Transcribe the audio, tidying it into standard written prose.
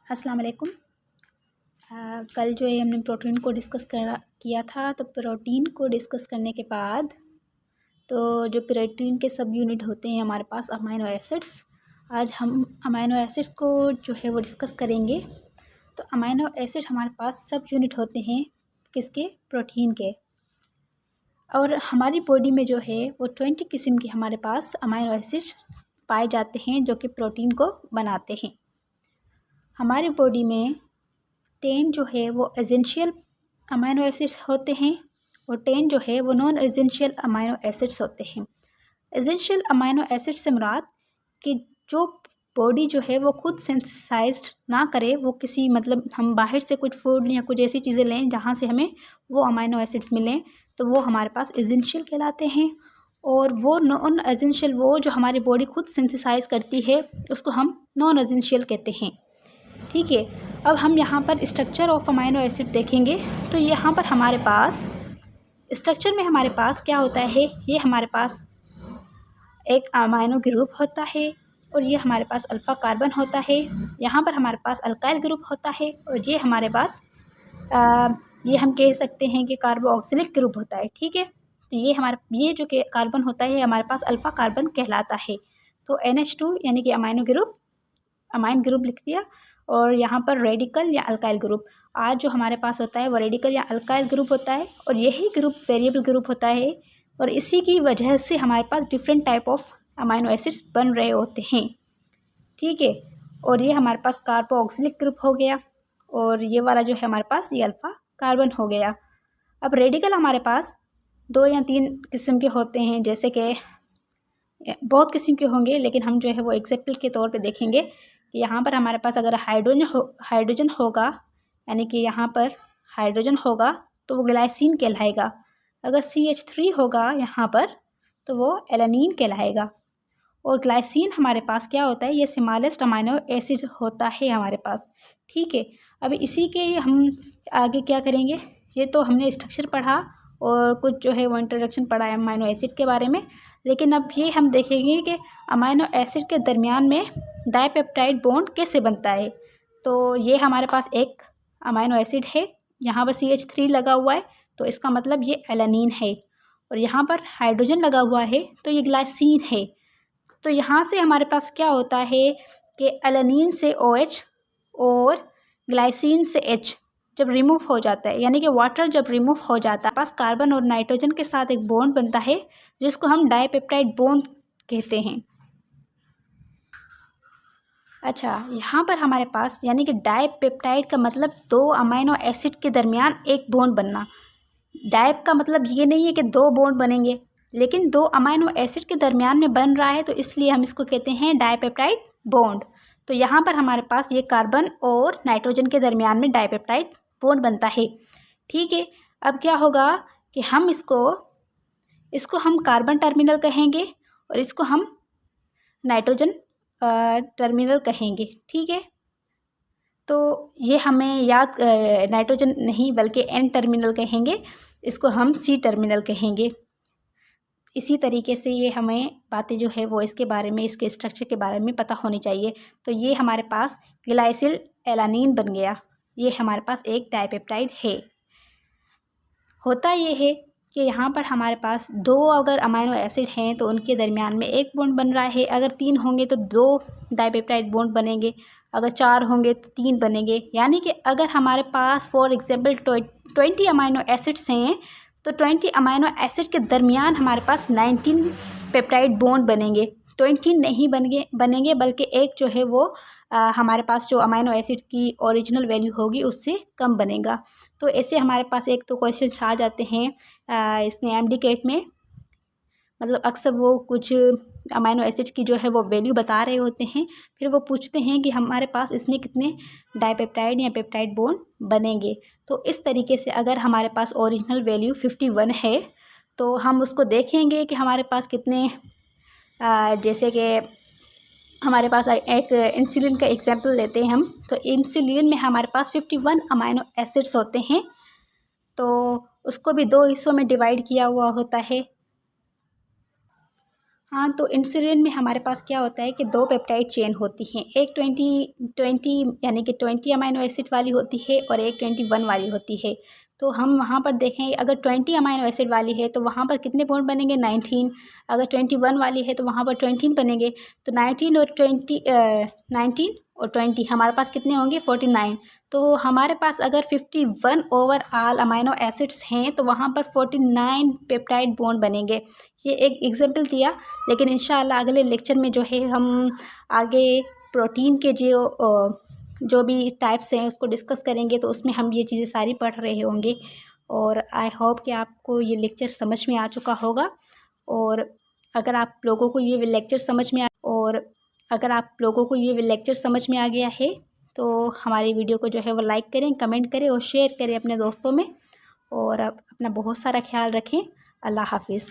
अस्सलाम वालेकुम। कल जो है हमने प्रोटीन को डिस्कस किया था। तो प्रोटीन को डिस्कस करने के बाद तो जो प्रोटीन के सब यूनिट होते हैं हमारे पास अमीनो एसिड्स। आज हम अमीनो एसिड्स को जो है वो डिस्कस करेंगे। तो अमीनो एसिड हमारे पास सब यूनिट होते हैं किसके? प्रोटीन के। और हमारी बॉडी में जो है वो 20 किस्म के हमारे पास अमीनो एसिड्स पाए जाते हैं जो कि प्रोटीन को बनाते हैं। हमारी बॉडी में 10 जो है वो एसेंशियल अमीनो एसिड्स होते हैं और 10 जो है वो नॉन एसेंशियल अमीनो एसिड्स होते हैं। एसेंशियल अमीनो एसिड से मुराद कि जो बॉडी जो है वो खुद सिंथेसाइज्ड ना करे, वो किसी मतलब हम बाहर से कुछ फूड या कुछ ऐसी चीज़ें लें जहाँ से हमें वो अमीनो एसिड्स मिलें, तो वो हमारे पास एसेंशियल कहलाते हैं। और वो नॉन एसेंशियल, वो जो हमारी बॉडी खुद सिंथेसाइज करती है, उसको हम नॉन एसेंशियल कहते हैं। ठीक है, अब हम यहाँ पर स्ट्रक्चर ऑफ अमीनो एसिड देखेंगे। तो यहाँ पर हमारे पास स्ट्रक्चर में हमारे पास क्या होता है, ये हमारे पास एक अमीनो ग्रुप होता है और ये हमारे पास अल्फ़ा कार्बन होता है। यहाँ पर हमारे पास अल्काइल ग्रुप होता है और ये हमारे पास ये हम कह सकते हैं कि कार्बोक्सिलिक ग्रुप होता है। ठीक है, तो ये जो कि कार्बन होता है हमारे पास अल्फ़ा कार्बन कहलाता है। तो NH2 यानी कि अमाइन ग्रुप लिख दिया। और यहाँ पर रेडिकल या अल्काइल ग्रुप, आज जो हमारे पास होता है वो रेडिकल या अल्काइल ग्रुप होता है और यही ग्रुप वेरिएबल ग्रुप होता है और इसी की वजह से हमारे पास different type of amino acids बन रहे होते हैं। ठीक है, और ये हमारे पास कार्बोक्सिलिक ग्रुप हो गया और ये वाला जो है हमारे पास ये अल्फ़ा कार्बन हो गया। अब रेडिकल हमारे पास 2 या 3 किस्म के होते हैं, जैसे कि बहुत किस्म के होंगे, लेकिन हम जो है वो एग्जाम्पल के तौर पे देखेंगे कि यहाँ पर हमारे पास अगर हाइड्रोजन होगा, यानी कि यहाँ पर हाइड्रोजन होगा तो वो ग्लाइसिन कहलाएगा। अगर CH3 होगा यहाँ पर तो वो एलानीन कहलाएगा। और ग्लाइसिन हमारे पास क्या होता है, ये स्मॉलेस्ट अमीनो एसिड होता है हमारे पास। ठीक है, अब इसी के हम आगे क्या करेंगे, ये तो हमने स्ट्रक्चर पढ़ा और कुछ जो है वो इंट्रोडक्शन पढ़ा है अमीनो एसिड के बारे में। लेकिन अब ये हम देखेंगे कि अमीनो एसिड के दरमियान में डाइपेप्टाइड बॉन्ड कैसे बनता है। तो ये हमारे पास एक अमीनो एसिड है, यहाँ पर CH3 लगा हुआ है तो इसका मतलब ये एलानीन है, और यहाँ पर हाइड्रोजन लगा हुआ है तो ये ग्लाइसिन है। तो यहाँ से हमारे पास क्या होता है कि एलानीन से OH और ग्लाइसिन से H जब रिमूव हो जाता है, यानी कि वाटर जब रिमूव हो जाता है, पास कार्बन और नाइट्रोजन के साथ एक बॉन्ड बनता है जिसको हम डाइपेप्टाइड बॉन्ड कहते हैं। अच्छा, यहाँ पर हमारे पास यानी कि डाइपेप्टाइड का मतलब 2 अमीनो एसिड के दरमियान एक बॉन्ड बनना। डाइप का मतलब ये नहीं है कि 2 बॉन्ड बनेंगे, लेकिन 2 अमीनो एसिड के दरमियान में बन रहा है, तो इसलिए हम इसको कहते हैं डाइपेप्टाइड बॉन्ड। तो यहाँ पर हमारे पास ये कार्बन और नाइट्रोजन के दरमियान में डाइपेप्टाइड बॉन्ड बनता है। ठीक है, अब क्या होगा कि हम इसको हम कार्बन टर्मिनल कहेंगे और इसको हम नाइट्रोजन टर्मिनल कहेंगे। ठीक है, तो ये हमें याद, नाइट्रोजन नहीं बल्कि N टर्मिनल कहेंगे, इसको हम C टर्मिनल कहेंगे। इसी तरीके से ये हमें बातें जो है वो इसके बारे में, इसके स्ट्रक्चर के बारे में पता होनी चाहिए। तो ये हमारे पास ग्लाइसिल एलानीन बन गया, ये हमारे पास एक डाइपेप्टाइड है। होता ये है कि यहाँ पर हमारे पास 2 अगर अमीनो एसिड हैं तो उनके दरमियान में एक बॉन्ड बन रहा है। अगर 3 होंगे तो 2 डाइपेप्टाइड बॉन्ड बनेंगे, अगर 4 होंगे तो 3 बनेंगे। यानी कि अगर हमारे पास फॉर एग्जांपल 20 अमीनो एसिड्स हैं तो 20 अमीनो एसिड के दरमियान हमारे पास 19 पेप्टाइड बॉन्ड बनेंगे। 20 नहीं बनेंगे बल्कि एक जो है वो हमारे पास जो अमीनो एसिड की ओरिजिनल वैल्यू होगी उससे कम बनेगा। तो ऐसे हमारे पास एक तो क्वेश्चन आ जाते हैं इसमें MD में, मतलब अक्सर वो कुछ अमीनो एसिड्स की जो है वो वैल्यू बता रहे होते हैं, फिर वो पूछते हैं कि हमारे पास इसमें कितने डाइपेप्टाइड या पेप्टाइड बॉन्ड बनेंगे। तो इस तरीके से अगर हमारे पास ओरिजिनल वैल्यू 51 है तो हम उसको देखेंगे कि हमारे पास कितने, जैसे कि हमारे पास एक इंसुलिन का एग्जाम्पल लेते हैं हम, तो इंसुलिन में हमारे पास 51 अमीनो एसिड्स होते हैं, तो उसको भी 2 हिस्सों में डिवाइड किया हुआ होता है। हाँ, तो इंसुलिन में हमारे पास क्या होता है कि 2 पेप्टाइड चेन होती हैं। एक 20 यानी कि 20 अमाइनो एसिड वाली होती है और एक 21 वाली होती है। तो हम वहाँ पर देखें, अगर 20 अमाइनो एसिड वाली है तो वहाँ पर कितने बॉन्ड बनेंगे? 19। अगर 21 वाली है तो वहाँ पर 20 बनेंगे। तो 19 और 20 हमारे पास कितने होंगे? 49। तो हमारे पास अगर 51 ओवरऑल अमाइनो एसिड्स हैं तो वहाँ पर 49 पेप्टाइड बॉन्ड बनेंगे। ये एक एग्जांपल दिया, लेकिन इंशाल्लाह अगले लेक्चर में जो है हम आगे प्रोटीन के जो भी टाइप्स हैं उसको डिस्कस करेंगे, तो उसमें हम ये चीज़ें सारी पढ़ रहे होंगे। और आई होप कि आपको ये लेक्चर समझ में आ चुका होगा। और अगर आप लोगों को ये लेक्चर समझ में आ गया है तो हमारी वीडियो को जो है वो लाइक करें, कमेंट करें और शेयर करें अपने दोस्तों में। और अपना बहुत सारा ख्याल रखें। अल्लाह हाफिज़।